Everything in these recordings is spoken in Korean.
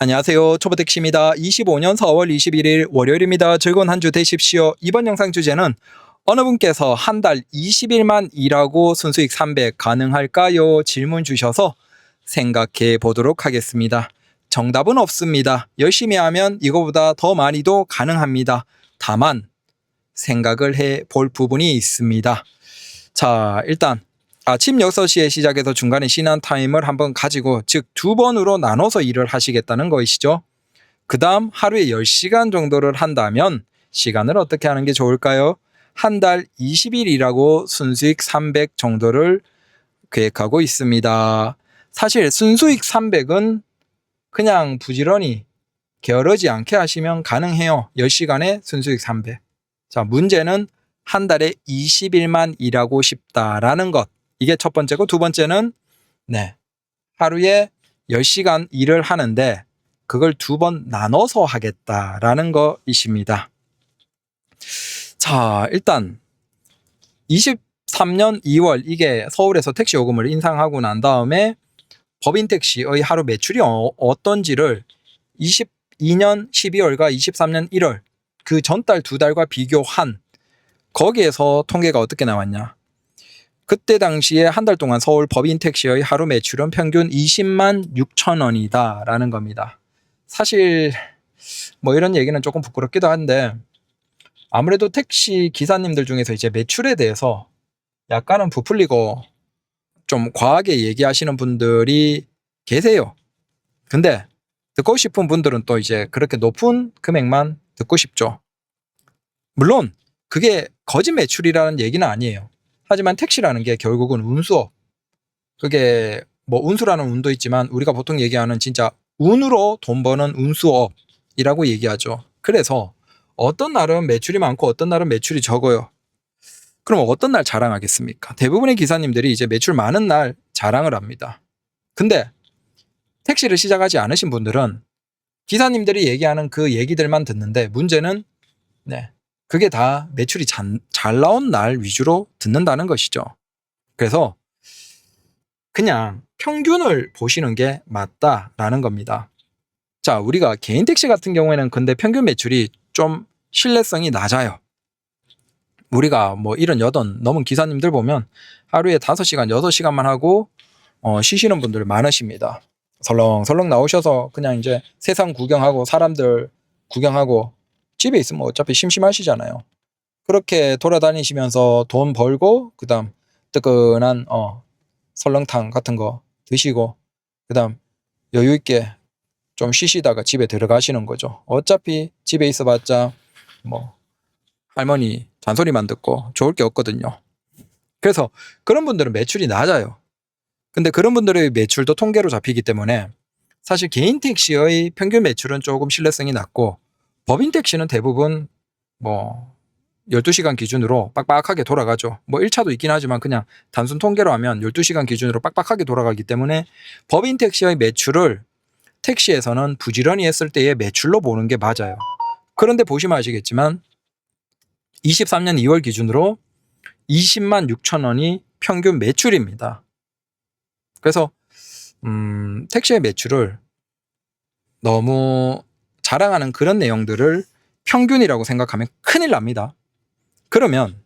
안녕하세요. 초보택시입니다. 25년 4월 21일 월요일입니다. 즐거운 한 주 되십시오. 이번 영상 주제는 어느 분께서 한 달 20일만 일하고 순수익 300 가능할까요? 질문 주셔서 생각해 보도록 하겠습니다. 정답은 없습니다. 열심히 하면 이거보다 더 많이도 가능합니다. 다만 생각을 해 볼 부분이 있습니다. 자, 일단 아침 6시에 시작해서 중간에 쉬는 타임을 한번 가지고, 즉 2번으로 나눠서 일을 하시겠다는 것이죠. 그 다음 하루에 10시간 정도를 한다면 시간을 어떻게 하는 게 좋을까요? 한 달 20일 일하고 순수익 300 정도를 계획하고 있습니다. 사실 순수익 300은 그냥 부지런히 게으르지 않게 하시면 가능해요. 10시간에 순수익 300. 자, 문제는 한 달에 20일만 일하고 싶다라는 것. 이게 첫 번째고, 두 번째는 하루에 10시간 일을 하는데 그걸 2번 나눠서 하겠다라는 것이십니다. 자, 일단 23년 2월 이게 서울에서 택시 요금을 인상하고 난 다음에 법인 택시의 하루 매출이 어떤지를 22년 12월과 23년 1월 그 전달 2달과 비교한 거기에서 통계가 어떻게 나왔냐. 그때 당시에 한 달 동안 서울 법인 택시의 하루 매출은 평균 20만 6천 원이다 라는 겁니다. 사실 뭐 이런 얘기는 조금 부끄럽기도 한데, 아무래도 택시 기사님들 중에서 이제 매출에 대해서 약간은 부풀리고 좀 과하게 얘기하시는 분들이 계세요. 근데 듣고 싶은 분들은 또 이제 그렇게 높은 금액만 듣고 싶죠. 물론 그게 거짓 매출이라는 얘기는 아니에요. 하지만 택시라는 게 결국은 운수업. 그게 뭐 운수라는 운도 있지만 우리가 보통 얘기하는 진짜 운으로 돈 버는 운수업이라고 얘기하죠. 그래서 어떤 날은 매출이 많고 어떤 날은 매출이 적어요. 그럼 어떤 날 자랑하겠습니까? 대부분의 기사님들이 이제 매출 많은 날 자랑을 합니다. 근데 택시를 시작하지 않으신 분들은 기사님들이 얘기하는 그 얘기들만 듣는데, 문제는 그게 다 매출이 잘 나온 날 위주로 듣는다는 것이죠. 그래서 그냥 평균을 보시는 게 맞다라는 겁니다. 자, 우리가 개인 택시 같은 경우에는 근데 평균 매출이 좀 신뢰성이 낮아요. 우리가 뭐 78 넘은 기사님들 보면 하루에 5시간, 6시간만 하고 쉬시는 분들 많으십니다. 설렁설렁 나오셔서 그냥 이제 세상 구경하고 사람들 구경하고 집에 있으면 어차피 심심하시잖아요. 그렇게 돌아다니시면서 돈 벌고 그다음 뜨끈한 설렁탕 같은 거 드시고 그다음 여유 있게 좀 쉬시다가 집에 들어가시는 거죠. 어차피 집에 있어봤자 뭐 할머니 잔소리만 듣고 좋을 게 없거든요. 그래서 그런 분들은 매출이 낮아요. 근데 그런 분들의 매출도 통계로 잡히기 때문에 사실 개인 택시의 평균 매출은 조금 신뢰성이 낮고, 법인 택시는 대부분 뭐 12시간 기준으로 빡빡하게 돌아가죠. 뭐 1차도 있긴 하지만 그냥 단순 통계로 하면 12시간 기준으로 빡빡하게 돌아가기 때문에 법인 택시의 매출을 택시에서는 부지런히 했을 때의 매출로 보는 게 맞아요. 그런데 보시면 아시겠지만 23년 2월 기준으로 20만 6천 원이 평균 매출입니다. 그래서 택시의 매출을 너무 자랑하는 그런 내용들을 평균이라고 생각하면 큰일 납니다. 그러면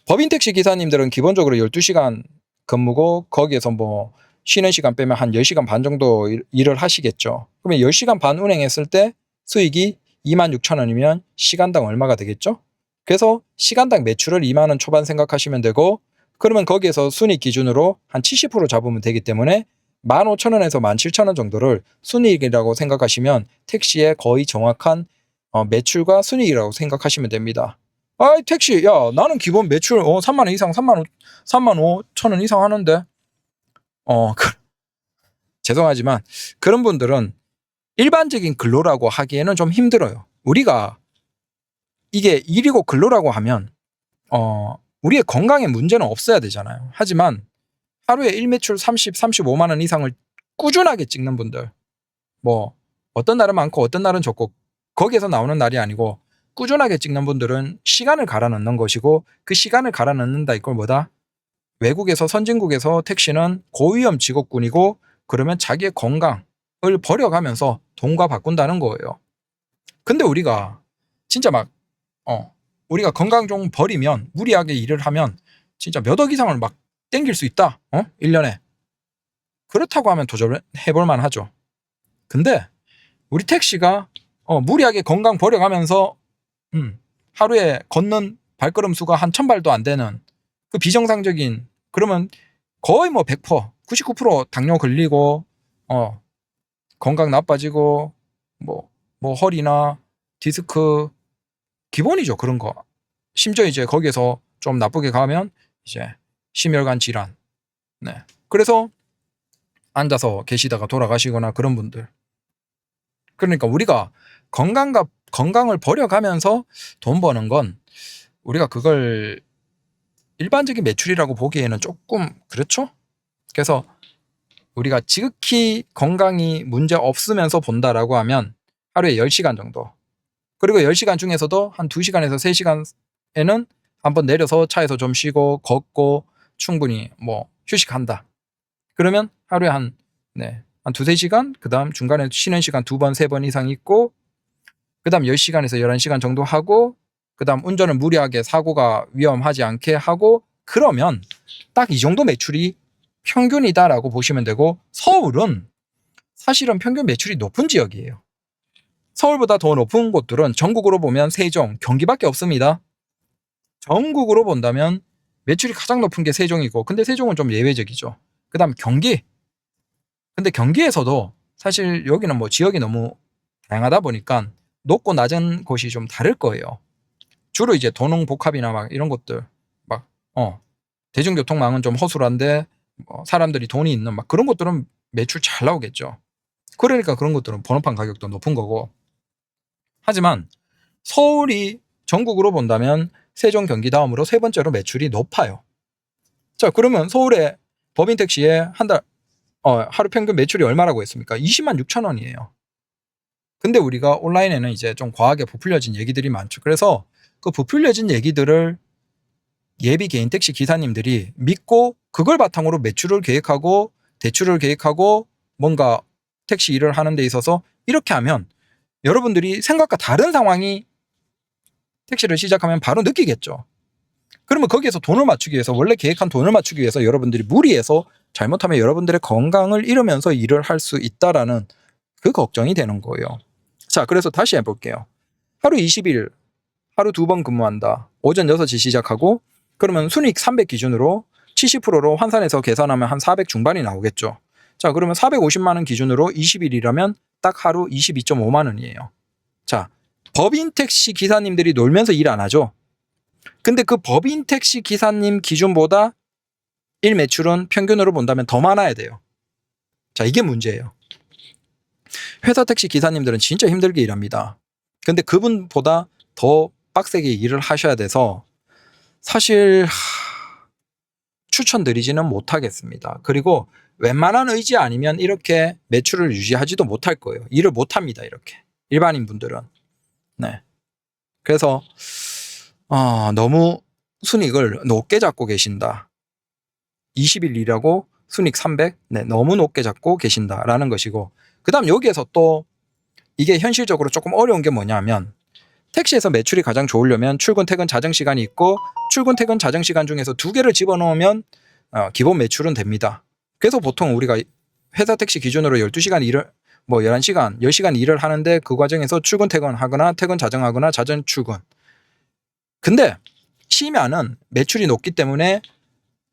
법인 택시 기사님들은 기본적으로 12시간 근무고 거기에서 뭐 쉬는 시간 빼면 한 10시간 반 정도 일을 하시겠죠. 그러면 10시간 반 운행했을 때 수익이 2만 6천 원이면 시간당 얼마가 되겠죠? 그래서 시간당 매출을 2만 원 초반 생각하시면 되고, 그러면 거기에서 순이익 기준으로 한 70% 잡으면 되기 때문에 15,000원에서 17,000원 정도를 순이익이라고 생각하시면 택시의 거의 정확한 매출과 순이익이라고 생각하시면 됩니다. 아이 택시, 야 나는 기본 매출 3만 원 이상, 3만 5천 원 이상 하는데 죄송하지만 그런 분들은 일반적인 근로라고 하기에는 좀 힘들어요. 우리가 이게 일이고 근로라고 하면 우리의 건강에 문제는 없어야 되잖아요. 하지만 하루에 일매출 30, 35만 원 이상을 꾸준하게 찍는 분들, 뭐 어떤 날은 많고 어떤 날은 적고 거기에서 나오는 날이 아니고 꾸준하게 찍는 분들은 시간을 갈아 넣는 것이고, 그 시간을 갈아 넣는다 이걸 뭐다? 외국에서 선진국에서 택시는 고위험 직업군이고, 그러면 자기의 건강의 버려가면서 돈과 바꾼다는 거예요. 근데 우리가 진짜 막 우리가 건강 좀 버리면, 무리하게 일을 하면 진짜 몇 억 이상을 막 땡길 수 있다. 1년에. 그렇다고 하면 도전해볼 만하죠. 근데 우리 택시가 무리하게 건강 버려가면서 하루에 걷는 발걸음 수가 한 1000발도 안 되는 그 비정상적인, 그러면 거의 뭐 100%, 99% 당뇨 걸리고 건강 나빠지고 뭐 허리나 디스크 기본이죠. 그런 거. 심지어 이제 거기에서 좀 나쁘게 가면 이제 심혈관 질환. 네. 그래서 앉아서 계시다가 돌아가시거나 그런 분들. 그러니까 우리가 건강을 버려가면서 돈 버는 건 우리가 그걸 일반적인 매출이라고 보기에는 조금 그렇죠? 그래서 우리가 지극히 건강이 문제 없으면서 본다라고 하면 하루에 10시간 정도. 그리고 10시간 중에서도 한 2시간에서 3시간에는 한번 내려서 차에서 좀 쉬고 걷고 충분히 뭐 휴식한다. 그러면 하루에 한 2-3시간, 그 다음 중간에 쉬는 시간 2번, 3번 이상 있고, 그 다음 10시간에서 11시간 정도 하고, 그 다음 운전을 무리하게 사고가 위험하지 않게 하고, 그러면 딱 이 정도 매출이 평균이다라고 보시면 되고, 서울은 사실은 평균 매출이 높은 지역이에요. 서울보다 더 높은 곳들은 전국으로 보면 세종, 경기밖에 없습니다. 전국으로 본다면 매출이 가장 높은 게 세종이고, 근데 세종은 좀 예외적이죠. 그 다음 경기. 근데 경기에서도 사실 여기는 뭐 지역이 너무 다양하다 보니까 높고 낮은 곳이 좀 다를 거예요. 주로 이제 도농복합이나 막 이런 것들, 막 대중교통망은 좀 허술한데 사람들이 돈이 있는 막 그런 것들은 매출 잘 나오겠죠. 그러니까 그런 것들은 번호판 가격도 높은 거고. 하지만 서울이 전국으로 본다면 세종, 경기 다음으로 세 번째로 매출이 높아요. 자, 그러면 서울의 법인 택시에 한 달 하루 평균 매출이 얼마라고 했습니까? 20만 6천 원이에요. 근데 우리가 온라인에는 이제 좀 과하게 부풀려진 얘기들이 많죠. 그래서 그 부풀려진 얘기들을 예비 개인 택시 기사님들이 믿고 그걸 바탕으로 매출을 계획하고 대출을 계획하고 뭔가 택시 일을 하는 데 있어서 이렇게 하면 여러분들이 생각과 다른 상황이 택시를 시작하면 바로 느끼겠죠. 그러면 거기에서 돈을 맞추기 위해서, 원래 계획한 돈을 맞추기 위해서 여러분들이 무리해서 잘못하면 여러분들의 건강을 잃으면서 일을 할 수 있다라는 그 걱정이 되는 거예요. 자, 그래서 다시 해볼게요. 하루 20일, 하루 2번 근무한다. 오전 6시 시작하고, 그러면 순이익 300 기준으로 70%로 환산해서 계산하면 한 400 중반이 나오겠죠. 자, 그러면 450만 원 기준으로 20일이라면 딱 하루 22.5만 원이에요. 자, 법인 택시 기사님들이 놀면서 일 안 하죠. 근데 그 법인 택시 기사님 기준보다 일 매출은 평균으로 본다면 더 많아야 돼요. 자, 이게 문제예요. 회사 택시 기사님들은 진짜 힘들게 일합니다. 근데 그분보다 더 빡세게 일을 하셔야 돼서 사실 추천드리지는 못하겠습니다. 그리고 웬만한 의지 아니면 이렇게 매출을 유지하지도 못할 거예요. 일을 못합니다. 이렇게 일반인 분들은. 네. 그래서 너무 순익을 높게 잡고 계신다. 20일 일하고 순익 300? 네, 너무 높게 잡고 계신다라는 것이고, 그 다음 여기에서 또 이게 현실적으로 조금 어려운 게 뭐냐면, 택시에서 매출이 가장 좋으려면 출근 퇴근 자정 시간이 있고, 출근 퇴근 자정 시간 중에서 2개를 집어넣으면 기본 매출은 됩니다. 그래서 보통 우리가 회사 택시 기준으로 12시간 일을 11시간, 10시간 일을 하는데 그 과정에서 출근 퇴근하거나 퇴근 자정하거나 자정 출근. 근데 쉬면은 매출이 높기 때문에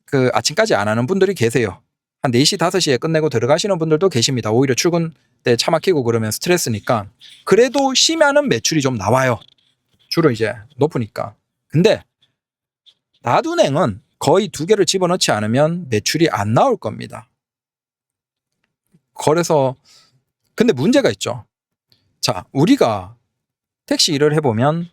그 아침까지 안 하는 분들이 계세요. 한 4시, 5시에 끝내고 들어가시는 분들도 계십니다. 오히려 출근 때 차 막히고 그러면 스트레스니까. 그래도 쉬면은 매출이 좀 나와요. 주로 이제 높으니까. 근데 나둔행은 거의 2개를 집어넣지 않으면 매출이 안 나올 겁니다. 그래서 근데 문제가 있죠. 자, 우리가 택시 일을 해보면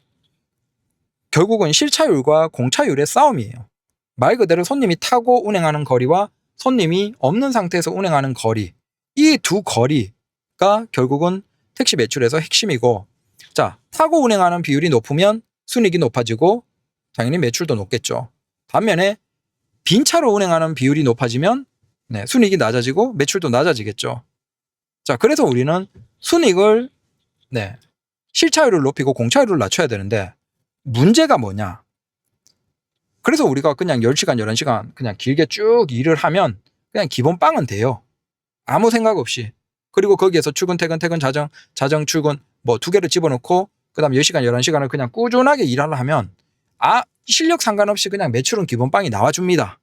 결국은 실차율과 공차율의 싸움이에요. 말 그대로 손님이 타고 운행하는 거리와 손님이 없는 상태에서 운행하는 거리, 이 두 거리가 결국은 택시 매출에서 핵심이고, 자, 타고 운행하는 비율이 높으면 순이익이 높아지고 당연히 매출도 높겠죠. 반면에 빈 차로 운행하는 비율이 높아지면 순이익이 낮아지고 매출도 낮아지겠죠. 자, 그래서 우리는 순익을 실차율을 높이고 공차율을 낮춰야 되는데 문제가 뭐냐? 그래서 우리가 그냥 10시간, 11시간 그냥 길게 쭉 일을 하면 그냥 기본 빵은 돼요. 아무 생각 없이. 그리고 거기에서 출근, 퇴근, 퇴근, 자정, 출근 뭐 2개를 집어넣고 그다음 10시간, 11시간을 그냥 꾸준하게 일을 하면 실력 상관없이 그냥 매출은 기본 빵이 나와줍니다.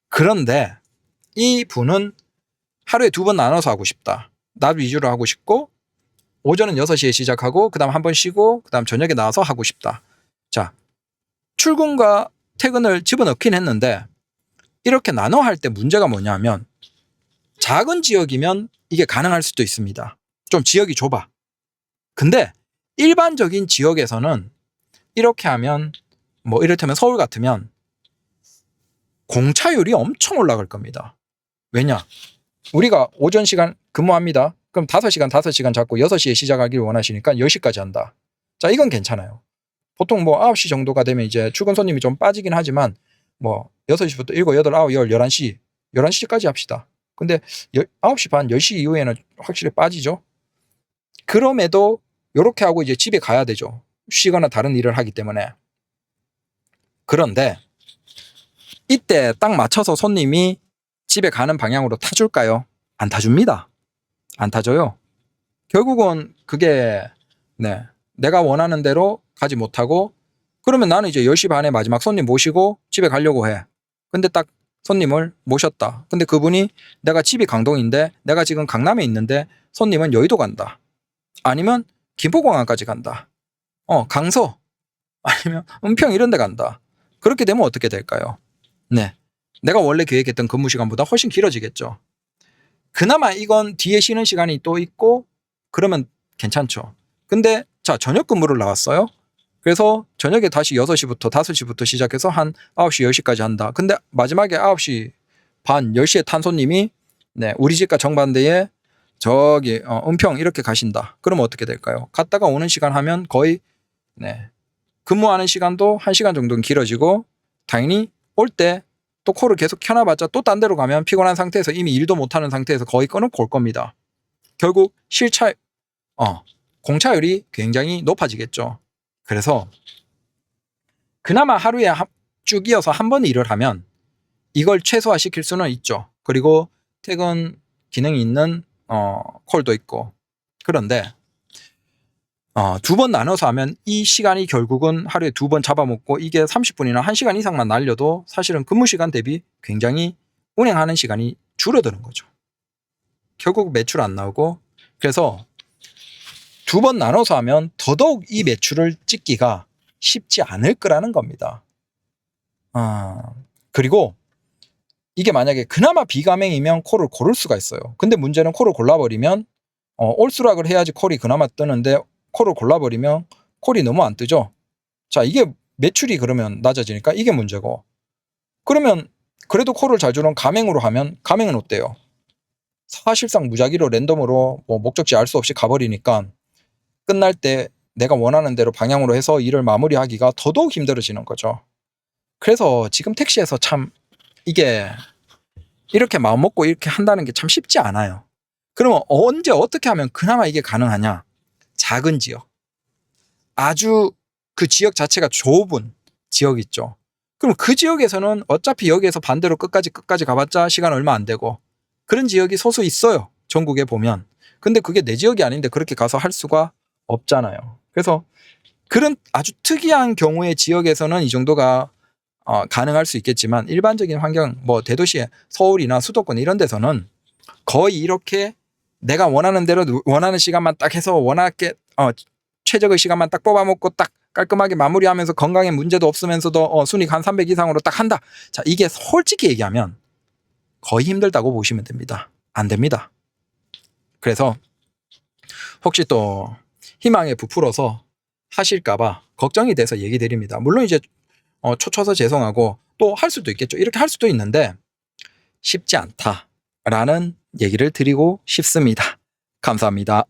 그런데 이 분은 하루에 2번 나눠서 하고 싶다. 낮 위주로 하고 싶고 오전은 6시에 시작하고 그다음 한 번 쉬고 그다음 저녁에 나와서 하고 싶다. 자, 출근과 퇴근을 집어넣긴 했는데 이렇게 나눠 할 때 문제가 뭐냐면 작은 지역이면 이게 가능할 수도 있습니다. 좀 지역이 좁아. 근데 일반적인 지역에서는 이렇게 하면 뭐 이를테면 서울 같으면 공차율이 엄청 올라갈 겁니다. 왜냐? 우리가 오전 시간 근무합니다. 그럼 5시간 잡고 6시에 시작하기를 원하시니까 10시까지 한다. 자, 이건 괜찮아요. 보통 뭐 9시 정도가 되면 이제 출근 손님이 좀 빠지긴 하지만 뭐 6시부터 7, 8, 9, 10, 11시, 11시까지 합시다. 근데 9시 반, 10시 이후에는 확실히 빠지죠. 그럼에도 이렇게 하고 이제 집에 가야 되죠. 쉬거나 다른 일을 하기 때문에. 그런데 이때 딱 맞춰서 손님이 집에 가는 방향으로 타줄까요? 안 타줍니다. 안 타줘요. 결국은 그게 내가 원하는 대로 가지 못하고 그러면 나는 이제 10시 반에 마지막 손님 모시고 집에 가려고 해. 근데 딱 손님을 모셨다. 근데 그분이 내가 집이 강동인데 내가 지금 강남에 있는데 손님은 여의도 간다. 아니면 김포공항까지 간다. 강서 아니면 은평 이런 데 간다. 그렇게 되면 어떻게 될까요? 내가 원래 계획했던 근무 시간보다 훨씬 길어지겠죠. 그나마 이건 뒤에 쉬는 시간이 또 있고 그러면 괜찮죠. 근데 자, 저녁 근무를 나왔어요. 그래서 저녁에 다시 6시부터 5시부터 시작해서 한 9시, 10시까지 한다. 근데 마지막에 9시 반, 10시에 탄 손님이 우리 집과 정반대에 저기 은평 이렇게 가신다. 그러면 어떻게 될까요? 갔다가 오는 시간 하면 거의 근무하는 시간도 1시간 정도는 길어지고 당연히 올 때 또 콜을 계속 켜놔봤자 또 딴 데로 가면 피곤한 상태에서 이미 일도 못하는 상태에서 거의 끊어놓고 올 겁니다. 결국 공차율이 굉장히 높아지겠죠. 그래서 그나마 하루에 쭉 이어서 한 번 일을 하면 이걸 최소화시킬 수는 있죠. 그리고 퇴근 기능이 있는 콜도 있고. 그런데 2번 나눠서 하면 이 시간이 결국은 하루에 2번 잡아먹고 이게 30분이나 1시간 이상만 날려도 사실은 근무 시간 대비 굉장히 운행하는 시간이 줄어드는 거죠. 결국 매출 안 나오고 그래서 2번 나눠서 하면 더더욱 이 매출을 찍기가 쉽지 않을 거라는 겁니다. 그리고 이게 만약에 그나마 비가맹이면 콜을 고를 수가 있어요. 근데 문제는 콜을 골라버리면 올수락을 해야지 콜이 그나마 뜨는데 콜을 골라버리면 콜이 너무 안 뜨죠. 자, 이게 매출이 그러면 낮아지니까 이게 문제고. 그러면 그래도 콜을 잘 주는 가맹으로 하면 가맹은 어때요? 사실상 무작위로 랜덤으로 뭐 목적지 알 수 없이 가버리니까 끝날 때 내가 원하는 대로 방향으로 해서 일을 마무리하기가 더더욱 힘들어지는 거죠. 그래서 지금 택시에서 참 이게 이렇게 마음먹고 이렇게 한다는 게 참 쉽지 않아요. 그러면 언제 어떻게 하면 그나마 이게 가능하냐? 작은 지역. 아주 그 지역 자체가 좁은 지역 있죠. 그럼 그 지역에서는 어차피 여기에서 반대로 끝까지 가봤자 시간 얼마 안 되고 그런 지역이 소수 있어요. 전국에 보면. 근데 그게 내 지역이 아닌데 그렇게 가서 할 수가 없잖아요. 그래서 그런 아주 특이한 경우의 지역에서는 이 정도가 가능할 수 있겠지만 일반적인 환경 뭐 대도시의 서울이나 수도권 이런 데서는 거의 이렇게 내가 원하는 대로 원하는 시간만 딱 해서 원하게 최적의 시간만 딱 뽑아먹고 딱 깔끔하게 마무리하면서 건강에 문제도 없으면서도 순익 한 300 이상으로 딱 한다. 자, 이게 솔직히 얘기하면 거의 힘들다고 보시면 됩니다. 안 됩니다. 그래서 혹시 또 희망에 부풀어서 하실까봐 걱정이 돼서 얘기 드립니다. 물론 이제 초쳐서 죄송하고 또 할 수도 있겠죠. 이렇게 할 수도 있는데 쉽지 않다라는 얘기를 드리고 싶습니다. 감사합니다.